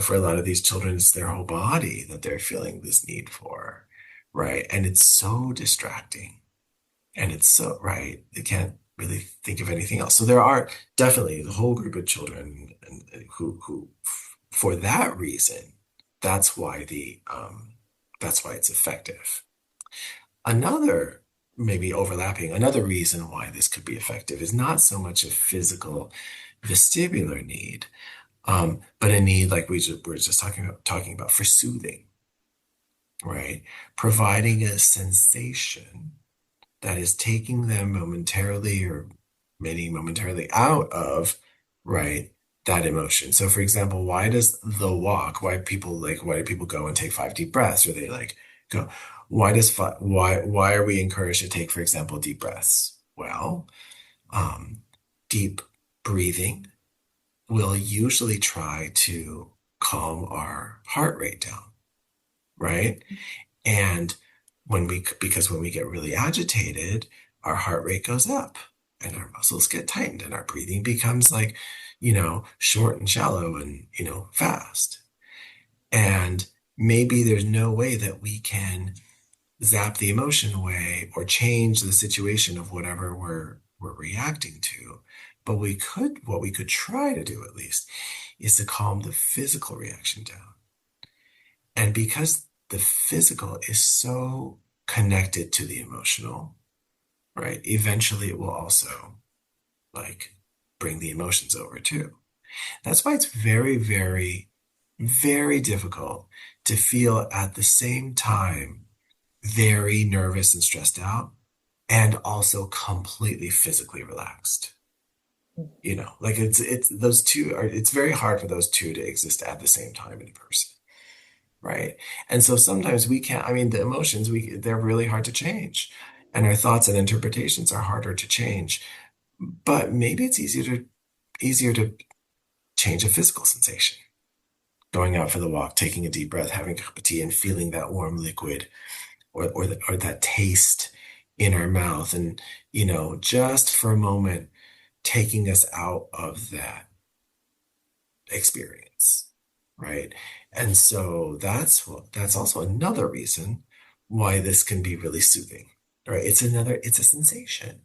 for a lot of these children, it's their whole body that they're feeling this need for. Right. And it's so distracting. And it's so, right. They can't really think of anything else. So there are definitely the whole group of children for that reason, that's why that's why it's effective. Another, maybe overlapping, another reason why this could be effective is not so much a physical vestibular need, but a need like we're just talking about for soothing, right? Providing a sensation that is taking them momentarily or many momentarily out of, right, that emotion. So for example, why do people go and take 5 deep breaths or they like go, why are we encouraged to take, for example, deep breaths? Well, um, deep breathing will usually try to calm our heart rate down, right? And because when we get really agitated, our heart rate goes up and our muscles get tightened and our breathing becomes like, short and shallow and, fast. And maybe there's no way that we can zap the emotion away or change the situation of whatever we're reacting to. But what we could try to do at least is to calm the physical reaction down. And because the physical is so connected to the emotional, right? Eventually it will also like bring the emotions over too. That's why it's very, very, very difficult to feel at the same time very nervous and stressed out and also completely physically relaxed. Like it's those two are, it's very hard for those two to exist at the same time in a person, right? And so sometimes we can't, I mean, the emotions, they're really hard to change. And our thoughts and interpretations are harder to change. But maybe it's easier to change a physical sensation. Going out for the walk, taking a deep breath, having a cup of tea, and feeling that warm liquid or that taste in our mouth. And, just for a moment, taking us out of that experience, right? And so that's also another reason why this can be really soothing, right? It's a sensation,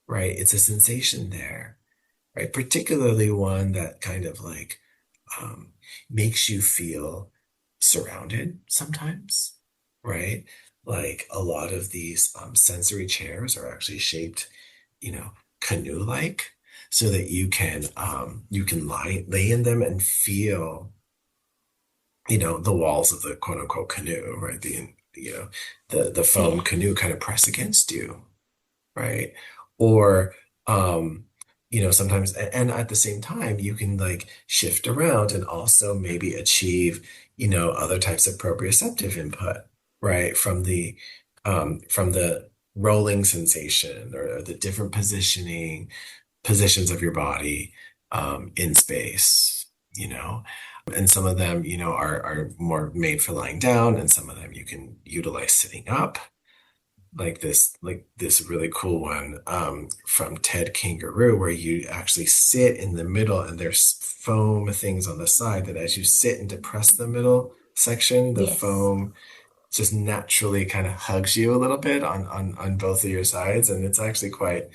right? It's a sensation there, right? Particularly one that kind of like um, makes you feel surrounded sometimes, right? Like a lot of these sensory chairs are actually shaped, canoe-like, so that you can lay in them and feel, the walls of the quote unquote canoe, right? The foam Yeah. canoe kind of press against you, right? Or, um, sometimes, and at the same time, you can like shift around and also maybe achieve, other types of proprioceptive input, right? From the rolling sensation or the different positions of your body, in space, and some of them, are more made for lying down, and some of them you can utilize sitting up like this really cool one from Ted Kangaroo where you actually sit in the middle and there's foam things on the side that as you sit and depress the middle section, the Yes. foam just naturally kind of hugs you a little bit on both of your sides. And it's actually quite,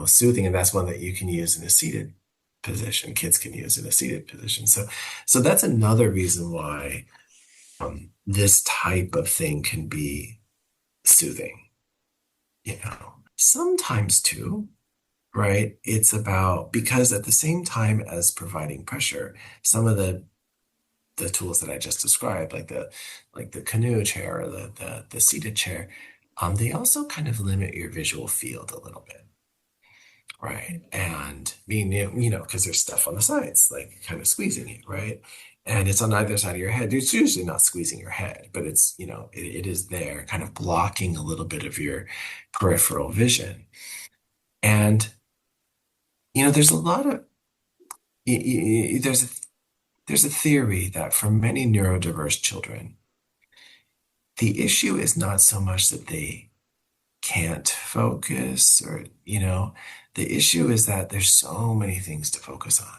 soothing. And that's one that you can use in a seated position. Kids can use in a seated position. So that's another reason why this type of thing can be soothing. Sometimes too, right? It's about because at the same time as providing pressure, some of the tools that I just described, like the canoe chair or the seated chair, they also kind of limit your visual field a little bit, right? And being, because there's stuff on the sides, like kind of squeezing you, right? And it's on either side of your head. It's usually not squeezing your head, but it's, it is there, kind of blocking a little bit of your peripheral vision. And there's a lot of there's a theory that for many neurodiverse children, the issue is not so much that they can't focus or, the issue is that there's so many things to focus on.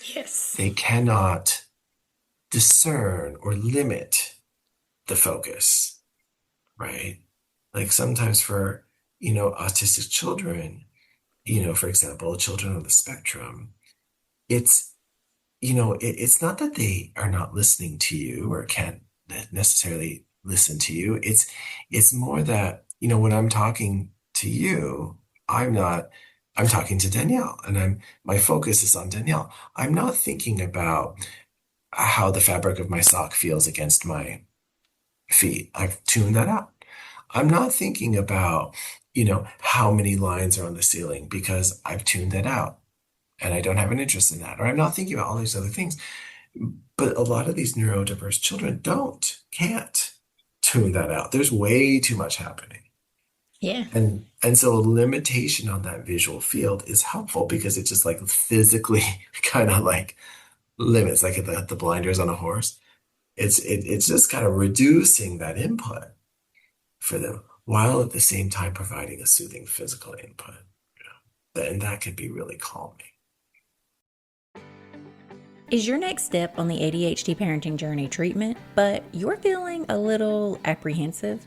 Yes. They cannot discern or limit the focus, right? Like sometimes for, autistic children, for example, children on the spectrum, it's it's not that they are not listening to you or can't necessarily listen to you. It's more that, when I'm talking to you, I'm not, I'm talking to Danielle and my focus is on Danielle. I'm not thinking about how the fabric of my sock feels against my feet. I've tuned that out. I'm not thinking about, how many lines are on the ceiling because I've tuned that out and I don't have an interest in that. Or I'm not thinking about all these other things. But a lot of these neurodiverse children can't tune that out. There's way too much happening. Yeah. And so a limitation on that visual field is helpful because it just like physically kind of like limits, like the blinders on a horse. It's just kind of reducing that input for them while at the same time providing a soothing physical input. And that can be really calming. Is your next step on the ADHD parenting journey treatment, but you're feeling a little apprehensive?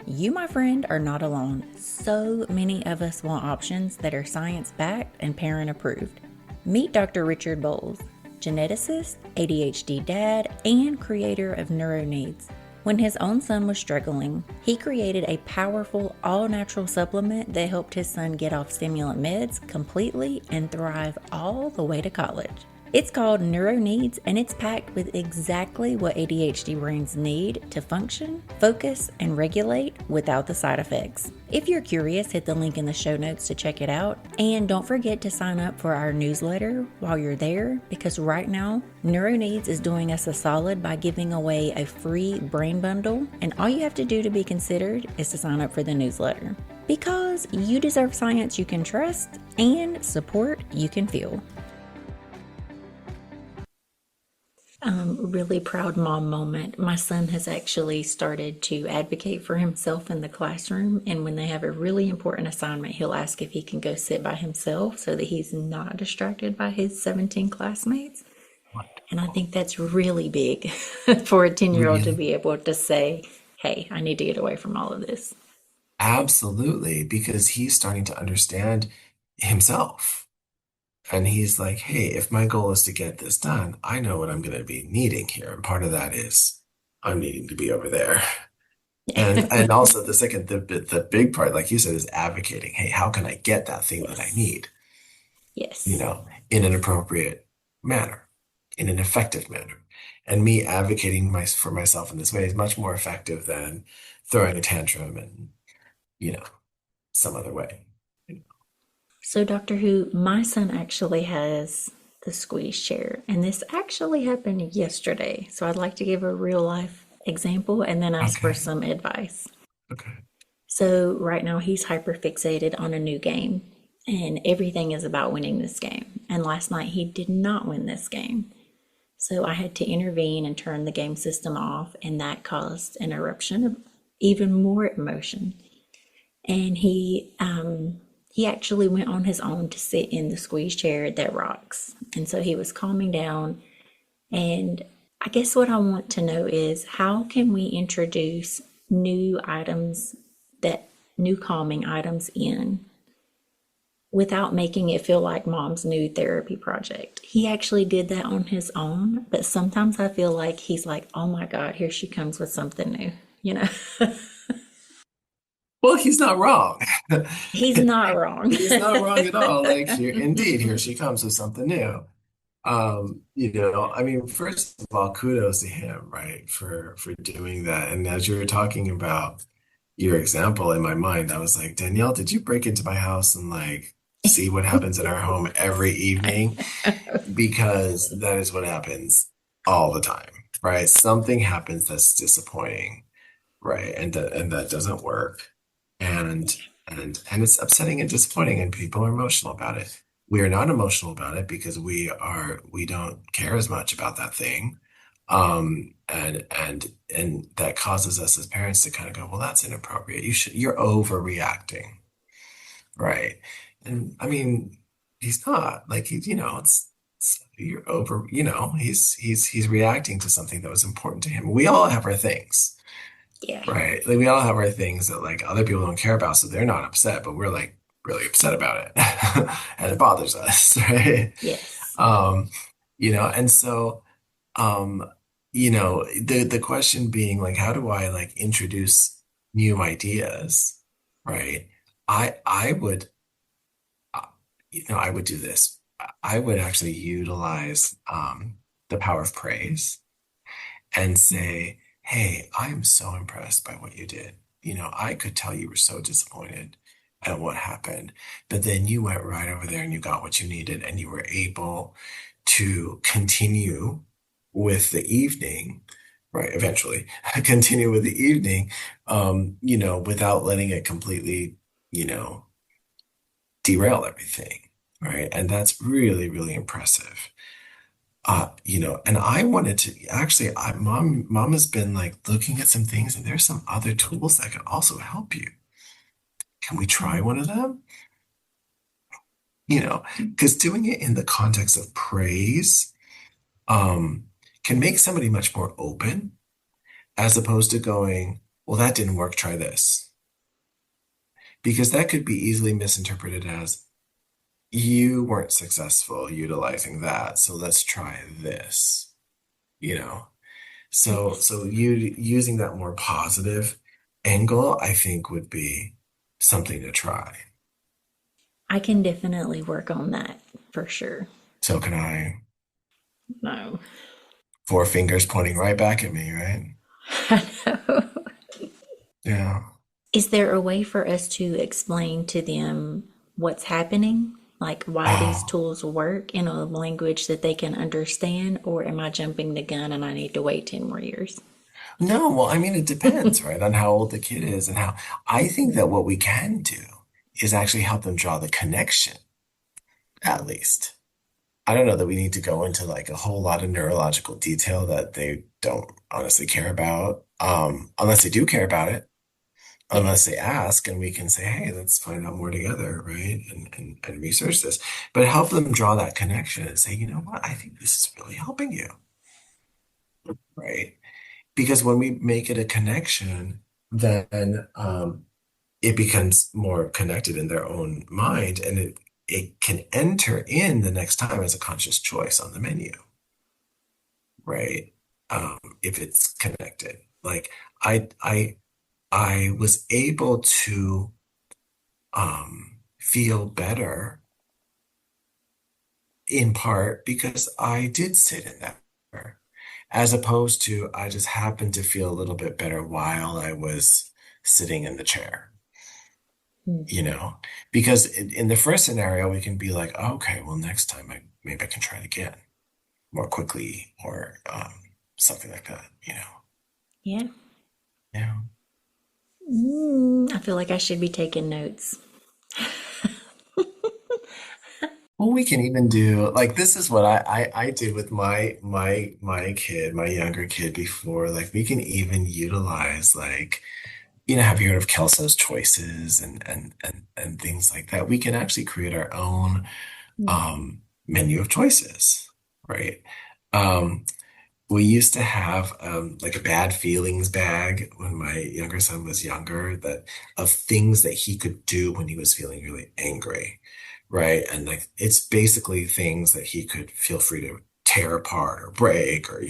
You, my friend, are not alone. So many of us want options that are science backed and parent approved. Meet Dr. Richard Bowles, geneticist, ADHD dad, and creator of NeuroNeeds. When his own son was struggling, he created a powerful all-natural supplement that helped his son get off stimulant meds completely and thrive all the way to college. It's called Neuro Needs, and it's packed with exactly what ADHD brains need to function, focus, and regulate without the side effects. If you're curious, hit the link in the show notes to check it out. And don't forget to sign up for our newsletter while you're there, because right now, Neuro Needs is doing us a solid by giving away a free brain bundle. And all you have to do to be considered is to sign up for the newsletter. Because you deserve science you can trust and support you can feel. Really proud mom moment. My son has actually started to advocate for himself in the classroom, and when they have a really important assignment, he'll ask if he can go sit by himself so that he's not distracted by his 17 classmates. And I Wonderful. think that's really big for a 10-year-old to Really? be able to say, hey, I need to get away from all of this. Absolutely, because he's starting to understand himself. And he's like, hey, if my goal is to get this done, I know what I'm going to be needing here. And part of that is I'm needing to be over there. And also the big part, like you said, is advocating. Hey, how can I get that thing that I Yes. need, Yes. in an appropriate manner, in an effective manner? And me advocating for myself in this way is much more effective than throwing a tantrum and, you know, some other way. So, Doctor Who, my son actually has the squeeze chair, and this actually happened yesterday. So, I'd like to give a real life example and then ask for Okay. some advice. Okay. So, right now he's hyper fixated on a new game, and everything is about winning this game. And last night he did not win this game. So, I had to intervene and turn the game system off, and that caused an eruption of even more emotion. And he actually went on his own to sit in the squeeze chair that rocks. And so he was calming down. And I guess what I want to know is how can we introduce new items, that new calming items in, without making it feel like mom's new therapy project? He actually did that on his own, but sometimes I feel like he's like, oh my God, here she comes with something new, you know? Well, he's not wrong. He's not wrong. He's not wrong at all. Like here she comes with something new. I mean, first of all, kudos to him, right, for doing that. And as you were talking about your example in my mind, I was like, Danielle, did you break into my house and like see what happens in our home every evening? Because that is what happens all the time, right? Something happens that's disappointing, right? And that doesn't work. And and it's upsetting and disappointing, and people are emotional about it. We are not emotional about it because we don't care as much about that thing. And that causes us as parents to kind of go, well, that's inappropriate. You're overreacting, right? And I mean, he's not like you're over, he's reacting to something that was important to him. We all have our things. Yeah. Right. Like we all have our things that like other people don't care about, so they're not upset, but we're like really upset about it. And it bothers us, right? Yes. Um, and so the question being like, how do I like introduce new ideas, right? I would uh, I would do this. I would actually utilize the power of praise and say, hey, I'm so impressed by what you did. I could tell you were so disappointed at what happened, but then you went right over there and you got what you needed and you were able to continue with the evening, right? Eventually, continue with the evening, without letting it completely, you know, derail everything, right? And that's really, really impressive. And I wanted to actually, mom has been like looking at some things, and there's some other tools that can also help you. Can we try one of them? Because doing it in the context of praise, um, can make somebody much more open as opposed to going, well, that didn't work, try this. Because that could be easily misinterpreted as you weren't successful utilizing that, so let's try this, you know? So Yes. you using that more positive angle, I think would be something to try. I can definitely work on that for sure. So can I. No. Four fingers pointing right back at me, right? I know. Yeah. Is there a way for us to explain to them what's happening? Like why these Oh, tools work in a language that they can understand? Or am I jumping the gun and I need to wait 10 more years? no. Well, I mean, it depends, right, on how old the kid is and how I think that what we can do is actually help them draw the connection, at least. I don't know that we need to go into like a whole lot of neurological detail that they don't honestly care about, unless they do care about it, unless Yes. they ask, and we can say, hey, let's find out more together, right? And research this, but help them draw that connection and say, you know what, I think this is really helping you, right? Because when we make it a connection, then it becomes more connected in their own mind, and it can enter in the next time as a conscious choice on the menu, right? If it's connected. Like I I I was able to feel better in part because I did sit in that chair, as opposed to I just happened to feel a little bit better while I was sitting in the chair, you Mhm. know? Because in the first scenario, we can be like, oh, okay, well, next time maybe I can try it again more quickly or something like that, you know? Yeah. Yeah. I feel like I should be taking notes. Well, we can even do like this is what I did with my kid, my younger kid before. Like we can even utilize like, have you heard of Kelso's choices and things like that? We can actually create our own menu of choices, right? Um, we used to have like a bad feelings bag when my younger son was younger, that of things that he could do when he was feeling really angry, right? And like it's basically things that he could feel free to tear apart or break or,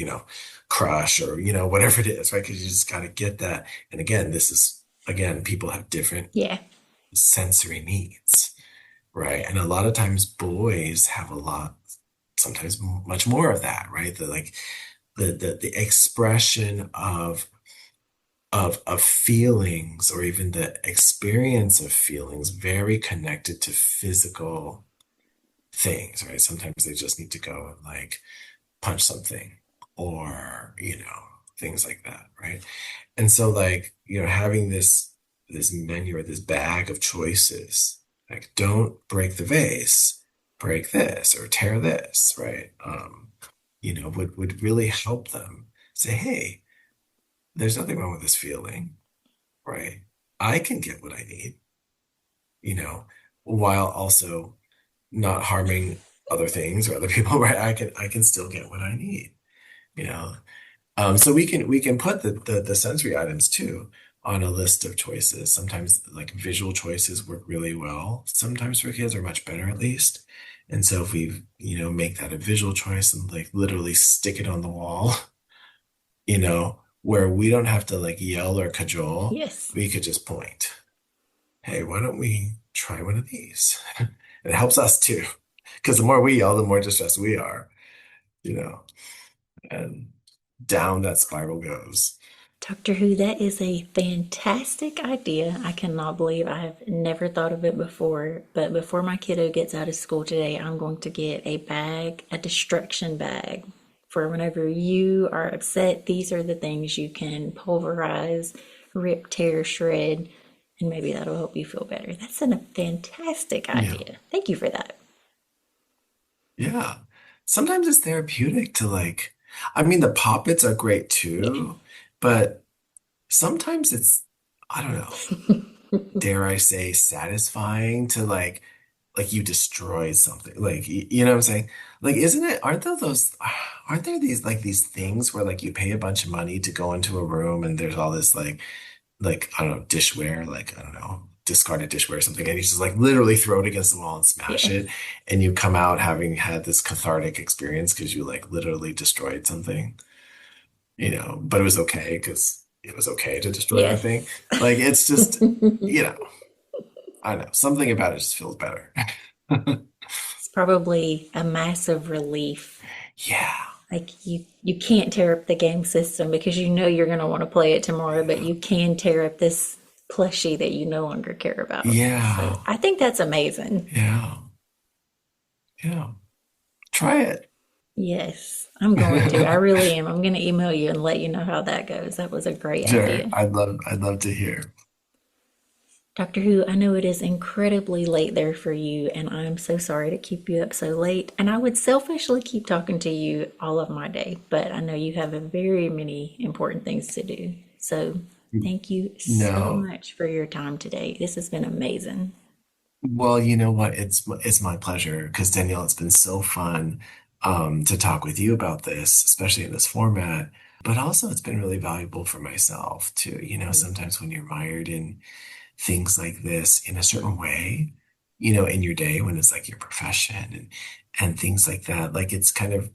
crush or, whatever it is, right? Because you just got to get that. And again, people have different Yeah. sensory needs, right? And a lot of times boys have sometimes much more of that, right? The expression of feelings or even the experience of feelings very connected to physical things, right? Sometimes they just need to go and like punch something or, things like that, right? And so like, having this menu or this bag of choices, like don't break the vase, break this or tear this, right? Would really help them say, hey, there's nothing wrong with this feeling, right? I can get what I need, you know, while also not harming other things or other people, right? I can still get what I need, you know. So we can put the sensory items too on a list of choices. Sometimes like visual choices work really well. Sometimes for kids are much better at least. And so if we, make that a visual choice and like literally stick it on the wall, where we don't have to like yell or cajole, Yes. we could just point. Hey, why don't we try one of these? It helps us too, because the more we yell, the more distressed we are, you know, and down that spiral goes. Doctor Who, that is a fantastic idea. I cannot believe I have never thought of it before. But before my kiddo gets out of school today, I'm going to get a bag, a destruction bag, for whenever you are upset. These are the things you can pulverize, rip, tear, shred, and maybe that'll help you feel better. That's a fantastic Yeah. idea. Thank you for that. Yeah. Sometimes it's therapeutic to like, I mean, the poppets are great Yeah. too, but sometimes it's, I don't know, dare I say, satisfying to like you destroyed something. Like, you know what I'm saying? Like, aren't there these things where like you pay a bunch of money to go into a room and there's all this like I don't know, dishware, like I don't know, discarded dishware or something, and you just like literally throw it against the wall and smash Yes. it, and you come out having had this cathartic experience because you like literally destroyed something, but it was okay because it was okay to destroy that thing. Yes. Like it's just, you know, I don't know, something about it just feels better. It's probably a massive relief. Yeah. Like you can't tear up the game system because you know you're going to want to play it tomorrow, but Yeah. you can tear up this plushie that you no longer care about. So Yeah. I think that's amazing. Yeah. Yeah. Try it. Yes, I'm going to. I really am. I'm going to email you and let you know how that goes. That was a great Sure. idea. I'd love to hear. Doctor Who, I know it is incredibly late there for you, and I'm so sorry to keep you up so late. And I would selfishly keep talking to you all of my day, but I know you have a very many important things to do. So thank you so No. much for your time today. This has been amazing. Well, you know what? It's my pleasure because Danielle, it's been so fun to talk with you about this, especially in this format. But also, it's been really valuable for myself too. Sometimes when you're mired in things like this in a certain way, in your day when it's like your profession and things like that, like it's kind of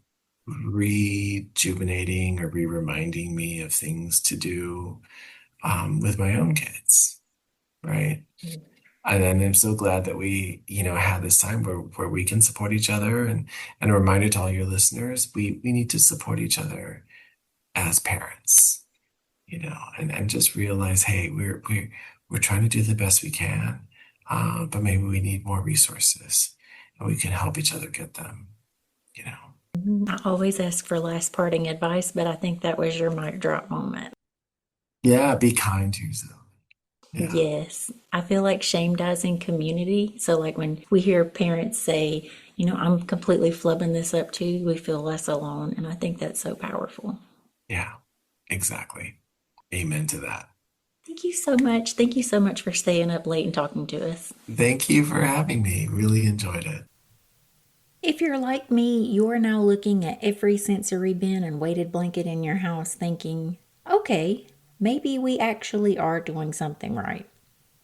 rejuvenating or re-reminding me of things to do with my own kids, right? And I'm so glad that we, had this time where we can support each other and a reminder to all your listeners, we need to support each other as parents, and just realize, hey, we're trying to do the best we can, but maybe we need more resources and we can help each other get them, you know. I always ask for last parting advice, but I think that was your mic drop moment. Yeah, be kind to yourself. Yeah. Yes, I feel like shame dies in community. So, like when we hear parents say, I'm completely flubbing this up too, we feel less alone. And I think that's so powerful. Yeah, exactly. Amen to that. Thank you so much. Thank you so much for staying up late and talking to us. Thank you for having me. Really enjoyed it. If you're like me, you're now looking at every sensory bin and weighted blanket in your house thinking, okay, maybe we actually are doing something right.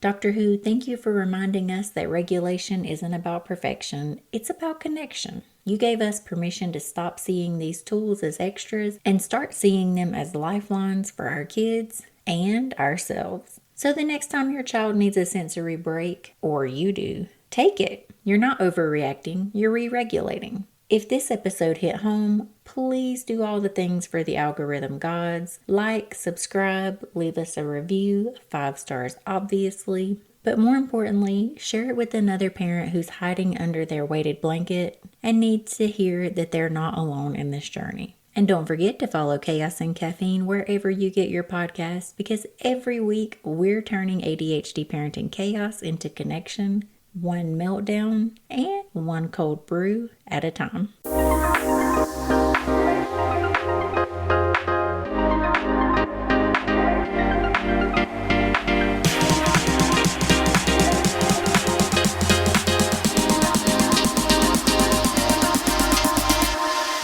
Doctor Who, thank you for reminding us that regulation isn't about perfection, it's about connection. You gave us permission to stop seeing these tools as extras and start seeing them as lifelines for our kids and ourselves. So the next time your child needs a sensory break, or you do, take it. You're not overreacting, you're re regulating. If this episode hit home, please do all the things for the algorithm gods. Like, subscribe, leave us a review, 5 stars obviously. But more importantly, share it with another parent who's hiding under their weighted blanket and needs to hear that they're not alone in this journey. And don't forget to follow Chaos and Caffeine wherever you get your podcasts because every week we're turning ADHD parenting chaos into connection, one meltdown and one cold brew at a time.